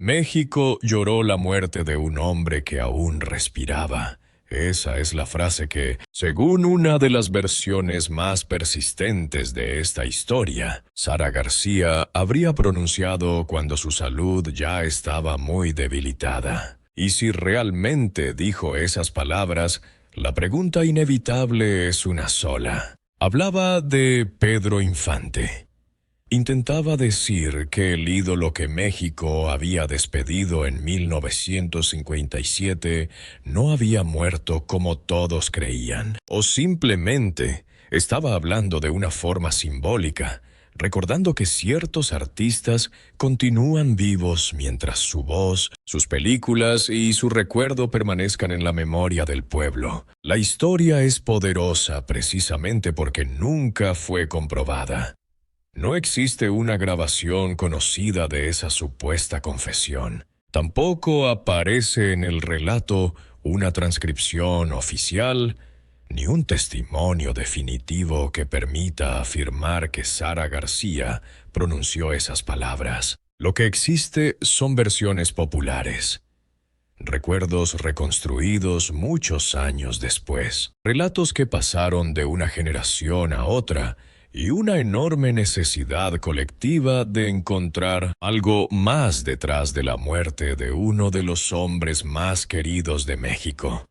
México lloró la muerte de un hombre que aún respiraba. Esa es la frase que, según una de las versiones más persistentes de esta historia, Sara García habría pronunciado cuando su salud ya estaba muy debilitada. Y si realmente dijo esas palabras, la pregunta inevitable es una sola. Hablaba de Pedro Infante. Intentaba decir que el ídolo que México había despedido en 1957 no había muerto como todos creían, o simplemente estaba hablando de una forma simbólica, recordando que ciertos artistas continúan vivos mientras su voz, sus películas y su recuerdo permanezcan en la memoria del pueblo. La historia es poderosa precisamente porque nunca fue comprobada. No existe una grabación conocida de esa supuesta confesión. Tampoco aparece en el relato una transcripción oficial ni un testimonio definitivo que permita afirmar que Sara García pronunció esas palabras. Lo que existe son versiones populares, recuerdos reconstruidos muchos años después, relatos que pasaron de una generación a otra y una enorme necesidad colectiva de encontrar algo más detrás de la muerte de uno de los hombres más queridos de México.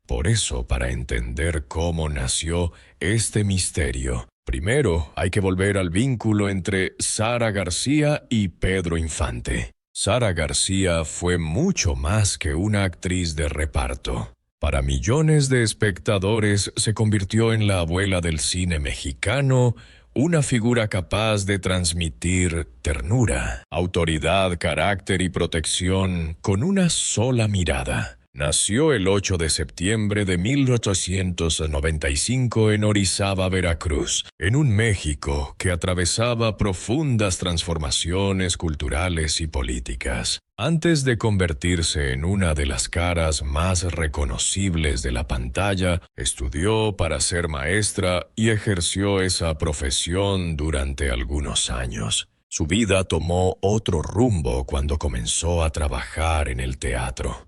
Por eso, para entender cómo nació este misterio, primero hay que volver al vínculo entre Sara García y Pedro Infante. Sara García fue mucho más que una actriz de reparto. Para millones de espectadores se convirtió en la abuela del cine mexicano, una figura capaz de transmitir ternura, autoridad, carácter y protección con una sola mirada. Nació el 8 de septiembre de 1895 en Orizaba, Veracruz, en un México que atravesaba profundas transformaciones culturales y políticas. Antes de convertirse en una de las caras más reconocibles de la pantalla, estudió para ser maestra y ejerció esa profesión durante algunos años. Su vida tomó otro rumbo cuando comenzó a trabajar en el teatro.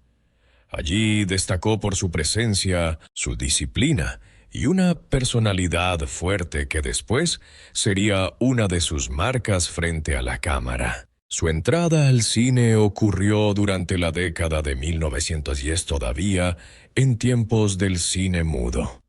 Allí destacó por su presencia, su disciplina y una personalidad fuerte que después sería una de sus marcas frente a la cámara. Su entrada al cine ocurrió durante la década de 1910 todavía, en tiempos del cine mudo.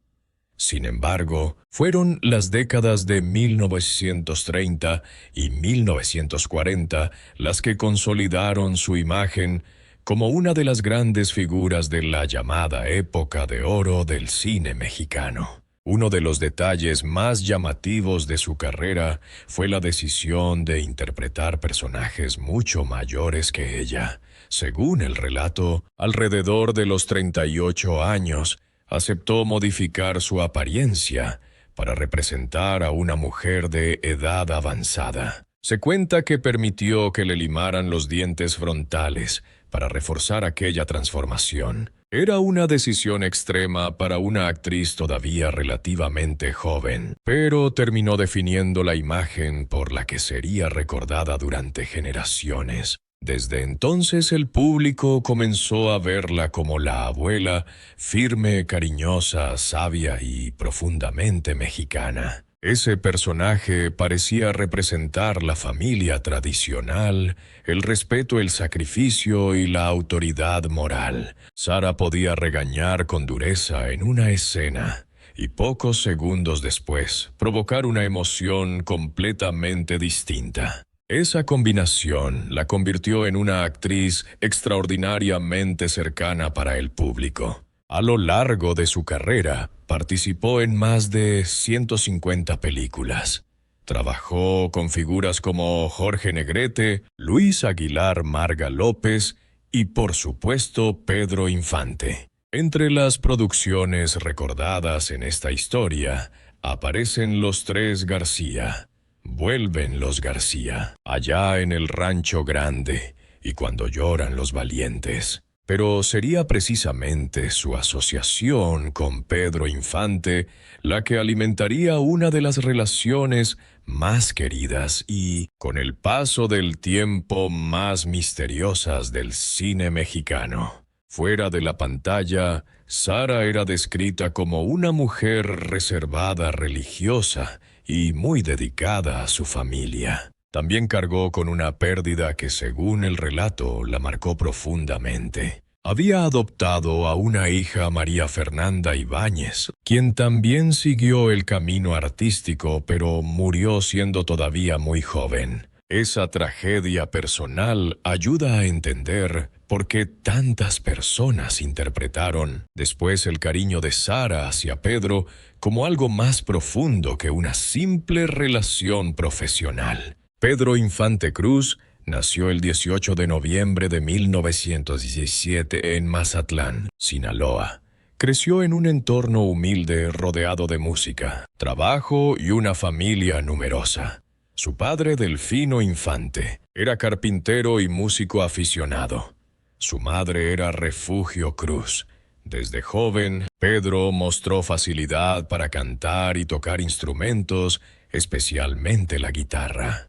Sin embargo, fueron las décadas de 1930 y 1940 las que consolidaron su imagen como una de las grandes figuras de la llamada época de oro del cine mexicano. Uno de los detalles más llamativos de su carrera fue la decisión de interpretar personajes mucho mayores que ella. Según el relato, alrededor de los 38 años, aceptó modificar su apariencia para representar a una mujer de edad avanzada. Se cuenta que permitió que le limaran los dientes frontales para reforzar aquella transformación. Era una decisión extrema para una actriz todavía relativamente joven, pero terminó definiendo la imagen por la que sería recordada durante generaciones. Desde entonces el público comenzó a verla como la abuela, firme, cariñosa, sabia y profundamente mexicana. Ese personaje parecía representar la familia tradicional, el respeto, el sacrificio y la autoridad moral. Sara podía regañar con dureza en una escena y pocos segundos después provocar una emoción completamente distinta. Esa combinación la convirtió en una actriz extraordinariamente cercana para el público. A lo largo de su carrera, participó en más de 150 películas. Trabajó con figuras como Jorge Negrete, Luis Aguilar Marga López y, por supuesto, Pedro Infante. Entre las producciones recordadas en esta historia, aparecen Los Tres García, Vuelven los García, Allá en el Rancho Grande y Cuando lloran los valientes. Pero sería precisamente su asociación con Pedro Infante la que alimentaría una de las relaciones más queridas y, con el paso del tiempo, más misteriosas del cine mexicano. Fuera de la pantalla, Sara era descrita como una mujer reservada, religiosa y muy dedicada a su familia. También cargó con una pérdida que, según el relato, la marcó profundamente. Había adoptado a una hija, María Fernanda Ibáñez, quien también siguió el camino artístico, pero murió siendo todavía muy joven. Esa tragedia personal ayuda a entender por qué tantas personas interpretaron después el cariño de Sara hacia Pedro como algo más profundo que una simple relación profesional. Pedro Infante Cruz nació el 18 de noviembre de 1917 en Mazatlán, Sinaloa. Creció en un entorno humilde rodeado de música, trabajo y una familia numerosa. Su padre, Delfino Infante, era carpintero y músico aficionado. Su madre era Refugio Cruz. Desde joven, Pedro mostró facilidad para cantar y tocar instrumentos, especialmente la guitarra.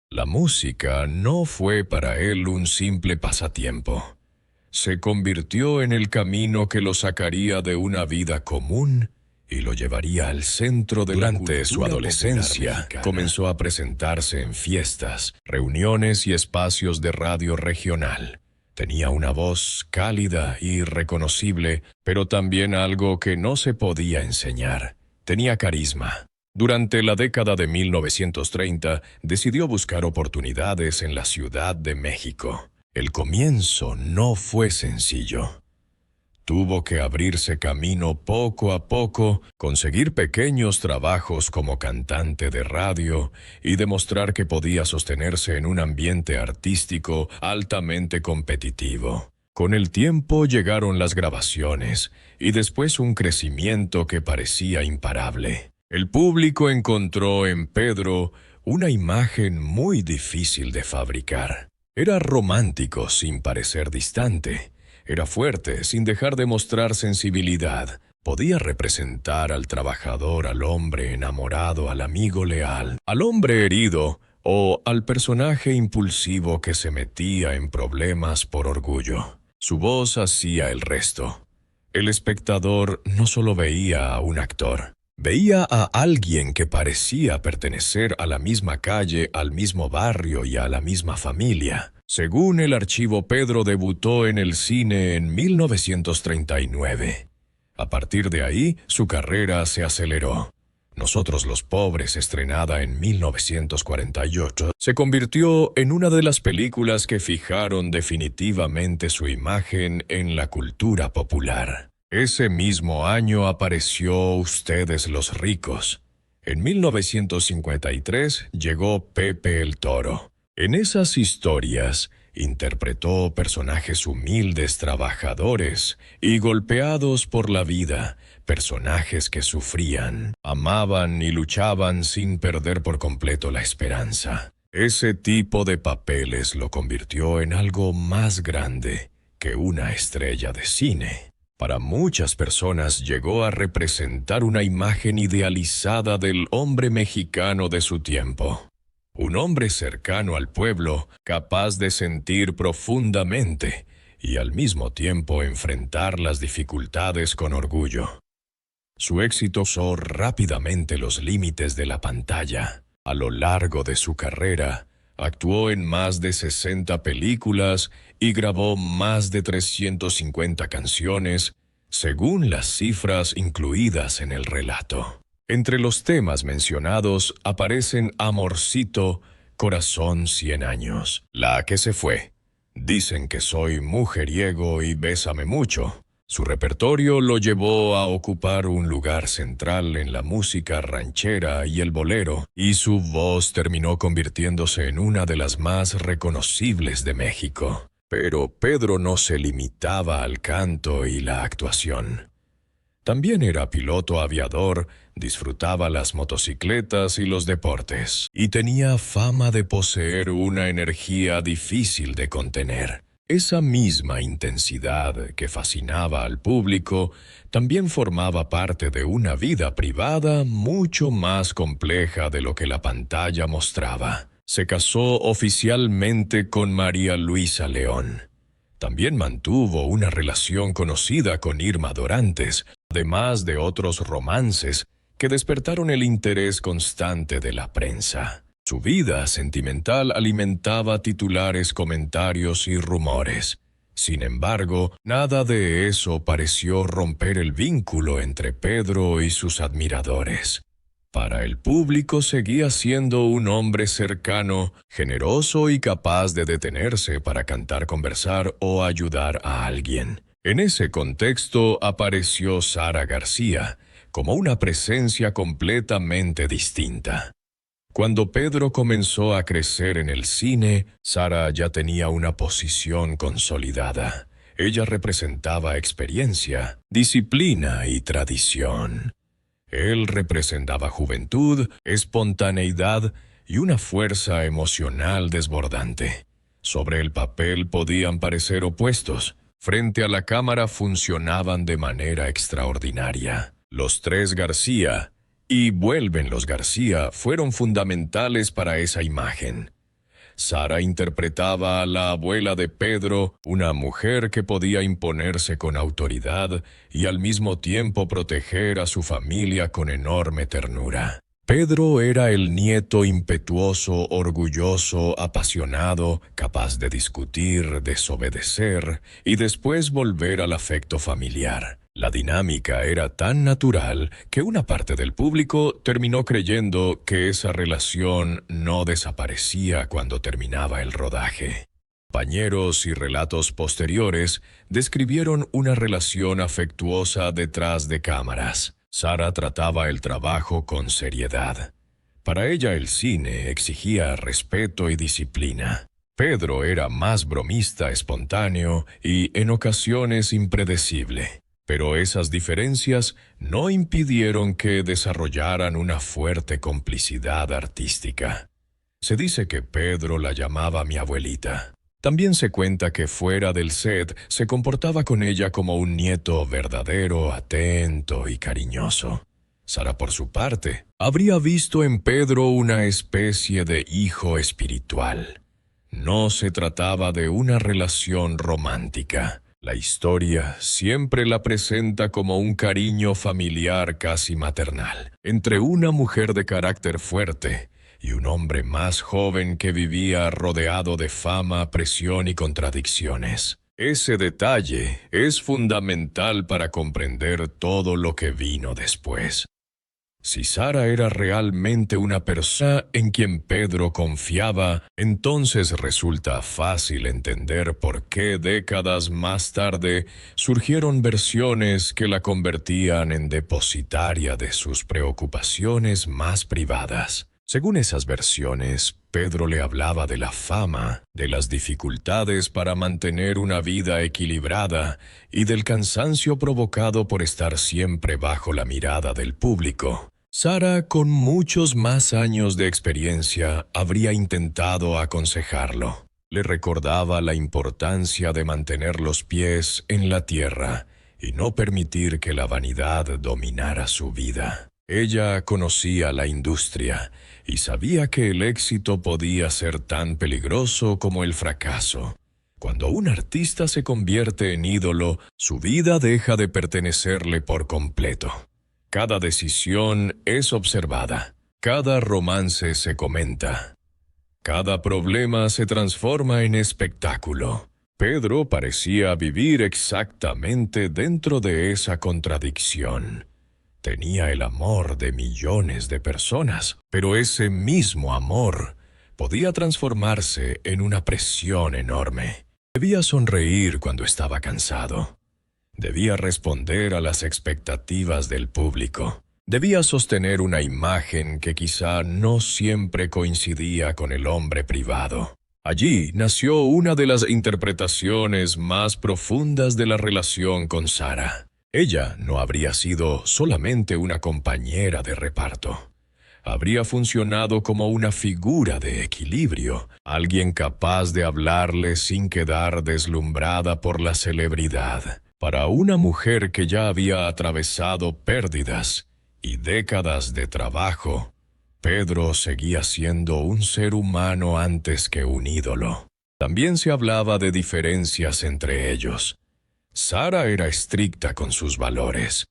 La música no fue para él un simple pasatiempo. Se convirtió en el camino que lo sacaría de una vida común y lo llevaría al centro de la cultura. Durante su adolescencia, comenzó a presentarse en fiestas, reuniones y espacios de radio regional. Tenía una voz cálida y reconocible, pero también algo que no se podía enseñar. Tenía carisma. Durante la década de 1930, decidió buscar oportunidades en la Ciudad de México. El comienzo no fue sencillo. Tuvo que abrirse camino poco a poco, conseguir pequeños trabajos como cantante de radio y demostrar que podía sostenerse en un ambiente artístico altamente competitivo. Con el tiempo llegaron las grabaciones y después un crecimiento que parecía imparable. El público encontró en Pedro una imagen muy difícil de fabricar. Era romántico sin parecer distante. Era fuerte sin dejar de mostrar sensibilidad. Podía representar al trabajador, al hombre enamorado, al amigo leal, al hombre herido o al personaje impulsivo que se metía en problemas por orgullo. Su voz hacía el resto. El espectador no solo veía a un actor. Veía a alguien que parecía pertenecer a la misma calle, al mismo barrio y a la misma familia. Según el archivo, Pedro debutó en el cine en 1939. A partir de ahí, su carrera se aceleró. Nosotros los pobres, estrenada en 1948, se convirtió en una de las películas que fijaron definitivamente su imagen en la cultura popular. Ese mismo año apareció Ustedes los ricos. En 1953 llegó Pepe el Toro. En esas historias interpretó personajes humildes, trabajadores y golpeados por la vida, personajes que sufrían, amaban y luchaban sin perder por completo la esperanza. Ese tipo de papeles lo convirtió en algo más grande que una estrella de cine. Para muchas personas llegó a representar una imagen idealizada del hombre mexicano de su tiempo. Un hombre cercano al pueblo, capaz de sentir profundamente y al mismo tiempo enfrentar las dificultades con orgullo. Su éxito usó rápidamente los límites de la pantalla. A lo largo de su carrera, actuó en más de 60 películas y grabó más de 350 canciones, según las cifras incluidas en el relato. Entre los temas mencionados aparecen Amorcito, Corazón 100 años, La que se fue, Dicen que soy mujeriego y Bésame mucho. Su repertorio lo llevó a ocupar un lugar central en la música ranchera y el bolero, y su voz terminó convirtiéndose en una de las más reconocibles de México. Pero Pedro no se limitaba al canto y la actuación. También era piloto aviador, disfrutaba las motocicletas y los deportes, y tenía fama de poseer una energía difícil de contener. Esa misma intensidad que fascinaba al público también formaba parte de una vida privada mucho más compleja de lo que la pantalla mostraba. Se casó oficialmente con María Luisa León. También mantuvo una relación conocida con Irma Dorantes, además de otros romances que despertaron el interés constante de la prensa. Su vida sentimental alimentaba titulares, comentarios y rumores. Sin embargo, nada de eso pareció romper el vínculo entre Pedro y sus admiradores. Para el público seguía siendo un hombre cercano, generoso y capaz de detenerse para cantar, conversar o ayudar a alguien. En ese contexto apareció Sara García, como una presencia completamente distinta. Cuando Pedro comenzó a crecer en el cine, Sara ya tenía una posición consolidada. Ella representaba experiencia, disciplina y tradición. Él representaba juventud, espontaneidad y una fuerza emocional desbordante. Sobre el papel podían parecer opuestos. Frente a la cámara funcionaban de manera extraordinaria. Los tres García y Vuelven los García fueron fundamentales para esa imagen. Sara interpretaba a la abuela de Pedro, una mujer que podía imponerse con autoridad y al mismo tiempo proteger a su familia con enorme ternura. Pedro era el nieto impetuoso, orgulloso, apasionado, capaz de discutir, desobedecer y después volver al afecto familiar. La dinámica era tan natural que una parte del público terminó creyendo que esa relación no desaparecía cuando terminaba el rodaje. Compañeros y relatos posteriores describieron una relación afectuosa detrás de cámaras. Sara trataba el trabajo con seriedad. Para ella el cine exigía respeto y disciplina. Pedro era más bromista, espontáneo y en ocasiones impredecible. Pero esas diferencias no impidieron que desarrollaran una fuerte complicidad artística. Se dice que Pedro la llamaba mi abuelita. También se cuenta que fuera del set se comportaba con ella como un nieto verdadero, atento y cariñoso. Sara, por su parte, habría visto en Pedro una especie de hijo espiritual. No se trataba de una relación romántica. La historia siempre la presenta como un cariño familiar casi maternal, entre una mujer de carácter fuerte y un hombre más joven que vivía rodeado de fama, presión y contradicciones. Ese detalle es fundamental para comprender todo lo que vino después. Si Sara era realmente una persona en quien Pedro confiaba, entonces resulta fácil entender por qué décadas más tarde surgieron versiones que la convertían en depositaria de sus preocupaciones más privadas. Según esas versiones, Pedro le hablaba de la fama, de las dificultades para mantener una vida equilibrada y del cansancio provocado por estar siempre bajo la mirada del público. Sara, con muchos más años de experiencia, habría intentado aconsejarlo. Le recordaba la importancia de mantener los pies en la tierra y no permitir que la vanidad dominara su vida. Ella conocía la industria y sabía que el éxito podía ser tan peligroso como el fracaso. Cuando un artista se convierte en ídolo, su vida deja de pertenecerle por completo. Cada decisión es observada, cada romance se comenta, cada problema se transforma en espectáculo. Pedro parecía vivir exactamente dentro de esa contradicción. Tenía el amor de millones de personas, pero ese mismo amor podía transformarse en una presión enorme. Debía sonreír cuando estaba cansado. Debía responder a las expectativas del público. Debía sostener una imagen que quizá no siempre coincidía con el hombre privado. Allí nació una de las interpretaciones más profundas de la relación con Sara. Ella no habría sido solamente una compañera de reparto. habría funcionado como una figura de equilibrio, alguien capaz de hablarle sin quedar deslumbrada por la celebridad. Para una mujer que ya había atravesado pérdidas y décadas de trabajo, Pedro seguía siendo un ser humano antes que un ídolo. También se hablaba de diferencias entre ellos. Sara era estricta con sus valores.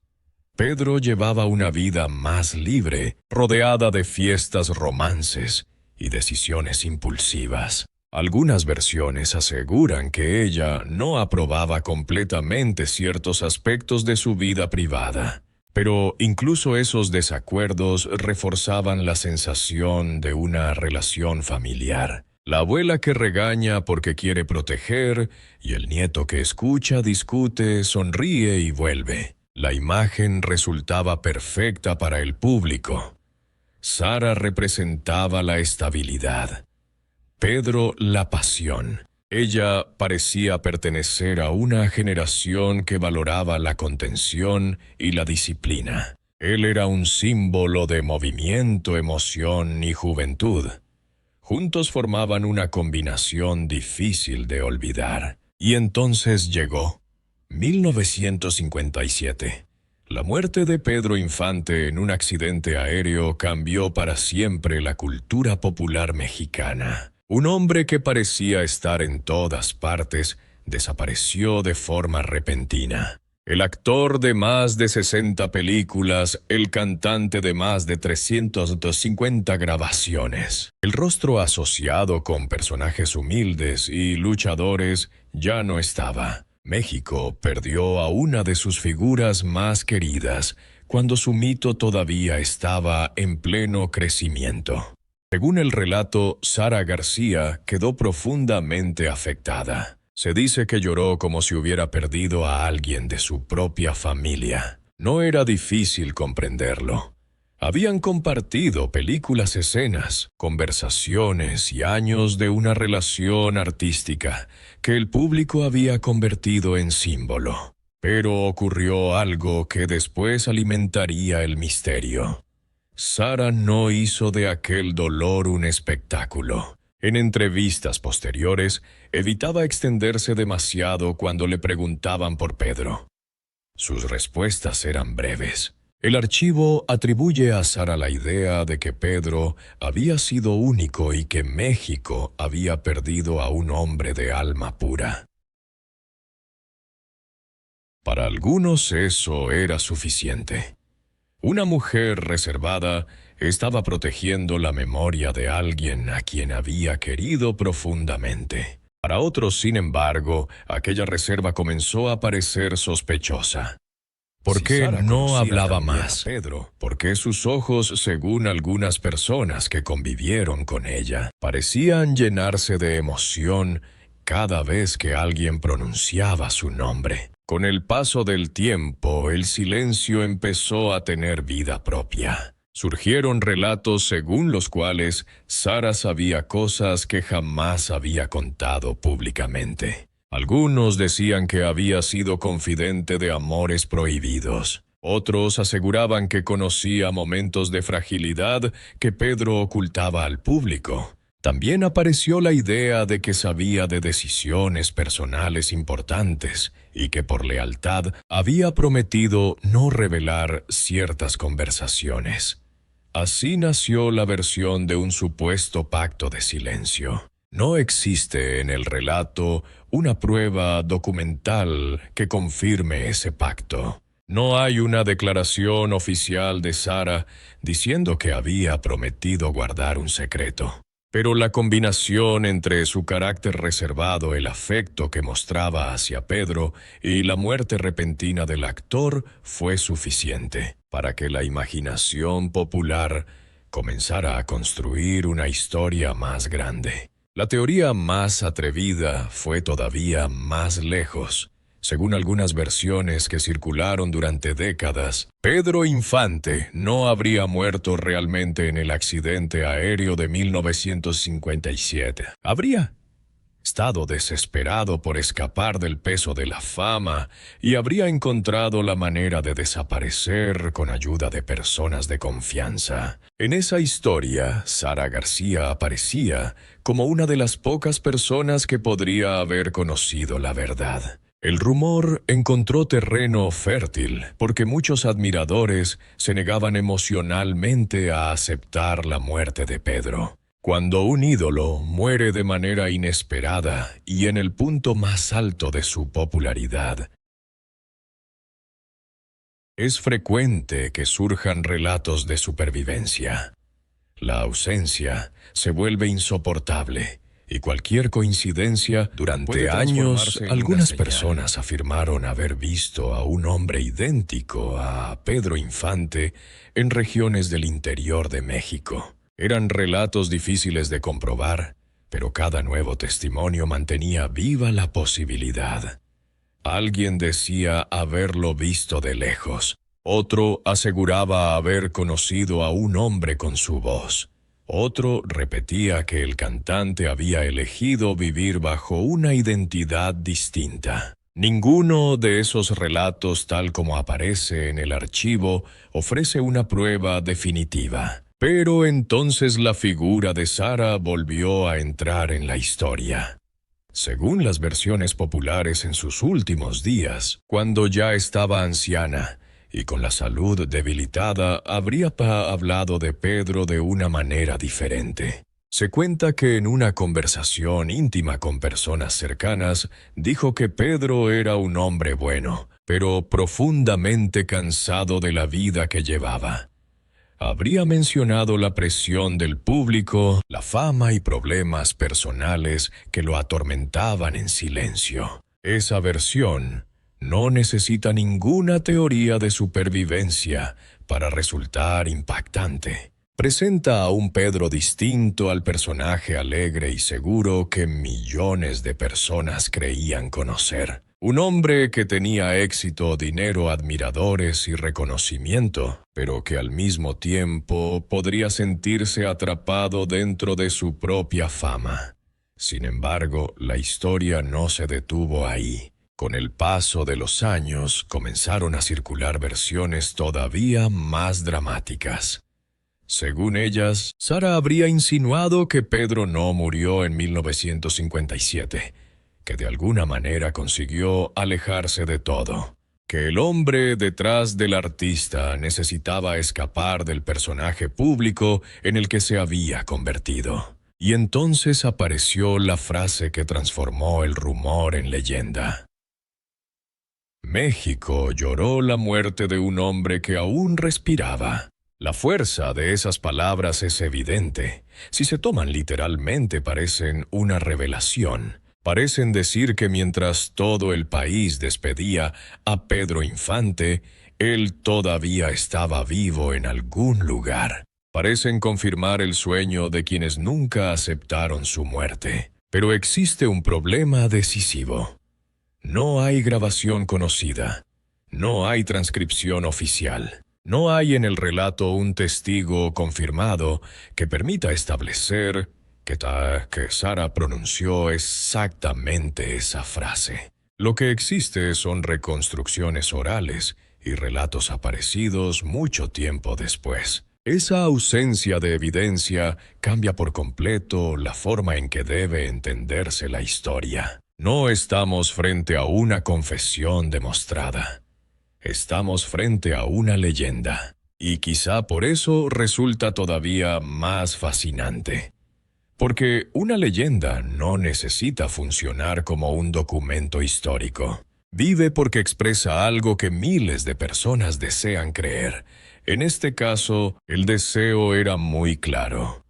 Pedro llevaba una vida más libre, rodeada de fiestas, romances y decisiones impulsivas. Algunas versiones aseguran que ella no aprobaba completamente ciertos aspectos de su vida privada, pero incluso esos desacuerdos reforzaban la sensación de una relación familiar. La abuela que regaña porque quiere proteger, y el nieto que escucha, discute, sonríe y vuelve. La imagen resultaba perfecta para el público. Sara representaba la estabilidad. Pedro, la pasión. Ella parecía pertenecer a una generación que valoraba la contención y la disciplina. Él era un símbolo de movimiento, emoción y juventud. Juntos formaban una combinación difícil de olvidar. Y entonces llegó 1957. La muerte de Pedro Infante en un accidente aéreo cambió para siempre la cultura popular mexicana. Un hombre que parecía estar en todas partes desapareció de forma repentina. El actor de más de 60 películas, el cantante de más de 350 grabaciones. El rostro asociado con personajes humildes y luchadores ya no estaba. México perdió a una de sus figuras más queridas cuando su mito todavía estaba en pleno crecimiento. Según el relato, Sara García quedó profundamente afectada. Se dice que lloró como si hubiera perdido a alguien de su propia familia. No era difícil comprenderlo. Habían compartido películas, escenas, conversaciones y años de una relación artística que el público había convertido en símbolo. Pero ocurrió algo que después alimentaría el misterio. Sara no hizo de aquel dolor un espectáculo. En entrevistas posteriores, evitaba extenderse demasiado cuando le preguntaban por Pedro. Sus respuestas eran breves. El archivo atribuye a Sara la idea de que Pedro había sido único y que México había perdido a un hombre de alma pura. Para algunos eso era suficiente. Una mujer reservada estaba protegiendo la memoria de alguien a quien había querido profundamente. Para otros, sin embargo, aquella reserva comenzó a parecer sospechosa. ¿Por qué no hablaba más? Pedro, porque sus ojos, según algunas personas que convivieron con ella, parecían llenarse de emoción cada vez que alguien pronunciaba su nombre. Con el paso del tiempo, el silencio empezó a tener vida propia. Surgieron relatos según los cuales Sara sabía cosas que jamás había contado públicamente. Algunos decían que había sido confidente de amores prohibidos. Otros aseguraban que conocía momentos de fragilidad que Pedro ocultaba al público. También apareció la idea de que sabía de decisiones personales importantes y que por lealtad había prometido no revelar ciertas conversaciones. Así nació la versión de un supuesto pacto de silencio. No existe en el relato una prueba documental que confirme ese pacto. No hay una declaración oficial de Sara diciendo que había prometido guardar un secreto. Pero la combinación entre su carácter reservado, el afecto que mostraba hacia Pedro y la muerte repentina del actor fue suficiente para que la imaginación popular comenzara a construir una historia más grande. La teoría más atrevida fue todavía más lejos. Según algunas versiones que circularon durante décadas, Pedro Infante no habría muerto realmente en el accidente aéreo de 1957. ¿Habría? estado desesperado por escapar del peso de la fama y habría encontrado la manera de desaparecer con ayuda de personas de confianza. En esa historia, Sara García aparecía como una de las pocas personas que podría haber conocido la verdad. El rumor encontró terreno fértil porque muchos admiradores se negaban emocionalmente a aceptar la muerte de Pedro. Cuando un ídolo muere de manera inesperada y en el punto más alto de su popularidad, es frecuente que surjan relatos de supervivencia. La ausencia se vuelve insoportable y cualquier coincidencia. Durante años, algunas personas afirmaron haber visto a un hombre idéntico a Pedro Infante en regiones del interior de México. Eran relatos difíciles de comprobar, pero cada nuevo testimonio mantenía viva la posibilidad. Alguien decía haberlo visto de lejos. Otro aseguraba haber conocido a un hombre con su voz. Otro repetía que el cantante había elegido vivir bajo una identidad distinta. Ninguno de esos relatos, tal como aparece en el archivo, ofrece una prueba definitiva. Pero entonces la figura de Sara volvió a entrar en la historia. Según las versiones populares en sus últimos días, cuando ya estaba anciana y con la salud debilitada, habría hablado de Pedro de una manera diferente. Se cuenta que en una conversación íntima con personas cercanas, dijo que Pedro era un hombre bueno, pero profundamente cansado de la vida que llevaba. Habría mencionado la presión del público, la fama y problemas personales que lo atormentaban en silencio. Esa versión no necesita ninguna teoría de supervivencia para resultar impactante. Presenta a un Pedro distinto al personaje alegre y seguro que millones de personas creían conocer. Un hombre que tenía éxito, dinero, admiradores y reconocimiento, pero que al mismo tiempo podría sentirse atrapado dentro de su propia fama. Sin embargo, la historia no se detuvo ahí. Con el paso de los años, comenzaron a circular versiones todavía más dramáticas. Según ellas, Sara habría insinuado que Pedro no murió en 1957, que de alguna manera consiguió alejarse de todo, que el hombre detrás del artista necesitaba escapar del personaje público en el que se había convertido. Y entonces apareció la frase que transformó el rumor en leyenda. México lloró la muerte de un hombre que aún respiraba. La fuerza de esas palabras es evidente. Si se toman literalmente, parecen una revelación. Parecen decir que mientras todo el país despedía a Pedro Infante, él todavía estaba vivo en algún lugar. Parecen confirmar el sueño de quienes nunca aceptaron su muerte. Pero existe un problema decisivo. No hay grabación conocida. No hay transcripción oficial. No hay en el relato un testigo confirmado que permita establecer que Sara pronunció exactamente esa frase. Lo que existe son reconstrucciones orales y relatos aparecidos mucho tiempo después. Esa ausencia de evidencia cambia por completo la forma en que debe entenderse la historia. No estamos frente a una confesión demostrada. Estamos frente a una leyenda. Y quizá por eso resulta todavía más fascinante. Porque una leyenda no necesita funcionar como un documento histórico. Vive porque expresa algo que miles de personas desean creer. En este caso, el deseo era muy claro.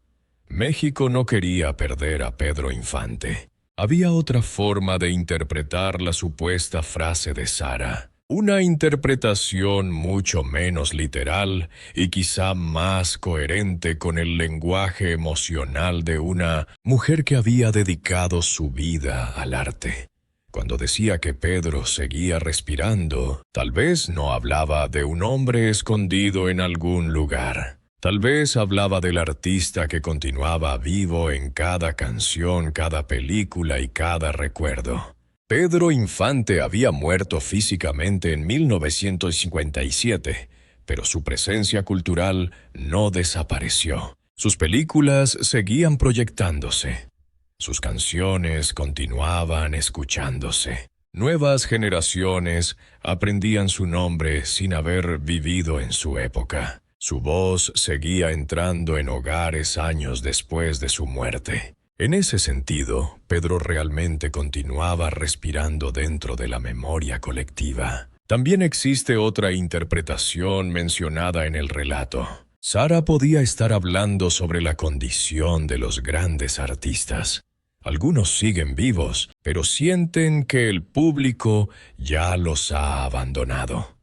México no quería perder a Pedro Infante. Había otra forma de interpretar la supuesta frase de Sara. Una interpretación mucho menos literal y quizá más coherente con el lenguaje emocional de una mujer que había dedicado su vida al arte. Cuando decía que Pedro seguía respirando, tal vez no hablaba de un hombre escondido en algún lugar. Tal vez hablaba del artista que continuaba vivo en cada canción, cada película y cada recuerdo. Pedro Infante había muerto físicamente en 1957, pero su presencia cultural no desapareció. Sus películas seguían proyectándose. Sus canciones continuaban escuchándose. Nuevas generaciones aprendían su nombre sin haber vivido en su época. Su voz seguía entrando en hogares años después de su muerte. En ese sentido, Pedro realmente continuaba respirando dentro de la memoria colectiva. También existe otra interpretación mencionada en el relato. Sara podía estar hablando sobre la condición de los grandes artistas. Algunos siguen vivos, pero sienten que el público ya los ha abandonado.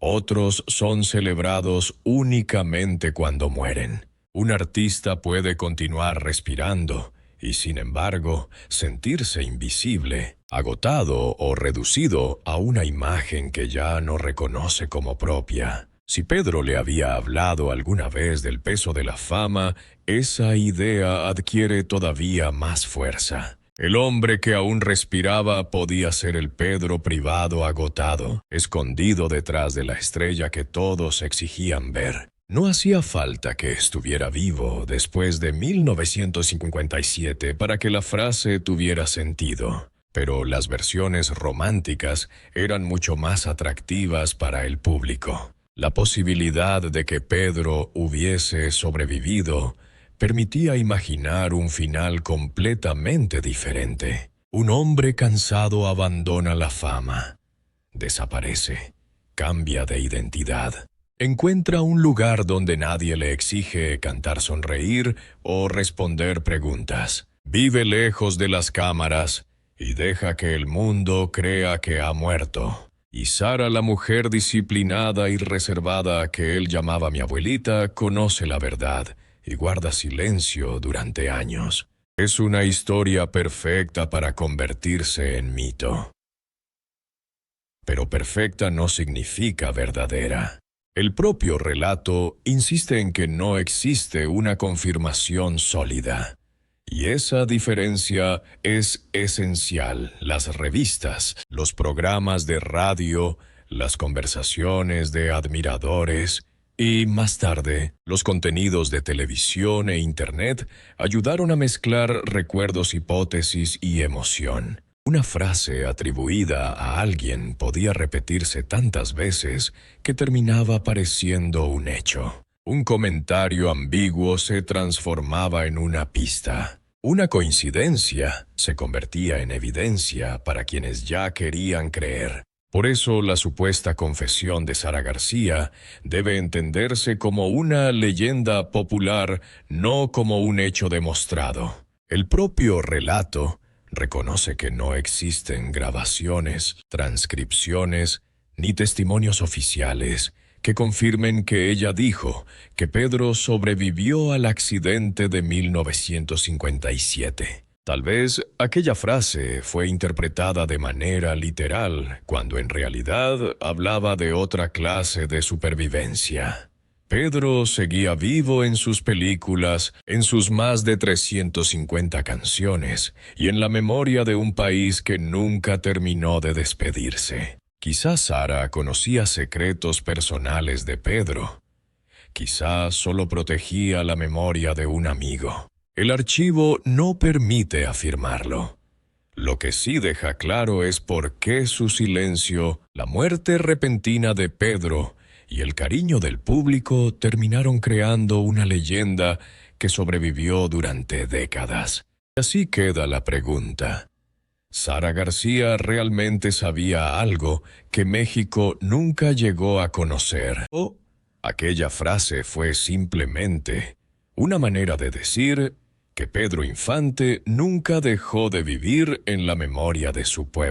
Otros son celebrados únicamente cuando mueren. Un artista puede continuar respirando y, sin embargo, sentirse invisible, agotado o reducido a una imagen que ya no reconoce como propia. Si Pedro le había hablado alguna vez del peso de la fama, esa idea adquiere todavía más fuerza. El hombre que aún respiraba podía ser el Pedro privado agotado, escondido detrás de la estrella que todos exigían ver. No hacía falta que estuviera vivo después de 1957 para que la frase tuviera sentido, pero las versiones románticas eran mucho más atractivas para el público. La posibilidad de que Pedro hubiese sobrevivido permitía imaginar un final completamente diferente. Un hombre cansado abandona la fama, desaparece, cambia de identidad. Encuentra un lugar donde nadie le exige cantar, sonreír o responder preguntas. Vive lejos de las cámaras y deja que el mundo crea que ha muerto. Y Sara, la mujer disciplinada y reservada que él llamaba mi abuelita, conoce la verdad y guarda silencio durante años. Es una historia perfecta para convertirse en mito. Pero perfecta no significa verdadera. El propio relato insiste en que no existe una confirmación sólida. Y esa diferencia es esencial. Las revistas, los programas de radio, las conversaciones de admiradores y, más tarde, los contenidos de televisión e Internet ayudaron a mezclar recuerdos, hipótesis y emoción. Una frase atribuida a alguien podía repetirse tantas veces que terminaba pareciendo un hecho. Un comentario ambiguo se transformaba en una pista. Una coincidencia se convertía en evidencia para quienes ya querían creer. Por eso la supuesta confesión de Sara García debe entenderse como una leyenda popular, no como un hecho demostrado. El propio relato reconoce que no existen grabaciones, transcripciones ni testimonios oficiales que confirmen que ella dijo que Pedro sobrevivió al accidente de 1957. Tal vez aquella frase fue interpretada de manera literal, cuando en realidad hablaba de otra clase de supervivencia. Pedro seguía vivo en sus películas, en sus más de 350 canciones y en la memoria de un país que nunca terminó de despedirse. Quizás Sara conocía secretos personales de Pedro. Quizás solo protegía la memoria de un amigo. El archivo no permite afirmarlo. Lo que sí deja claro es por qué su silencio, la muerte repentina de Pedro y el cariño del público terminaron creando una leyenda que sobrevivió durante décadas. Y así queda la pregunta. ¿Sara García realmente sabía algo que México nunca llegó a conocer? ¿O aquella frase fue simplemente una manera de decir que Pedro Infante nunca dejó de vivir en la memoria de su pueblo?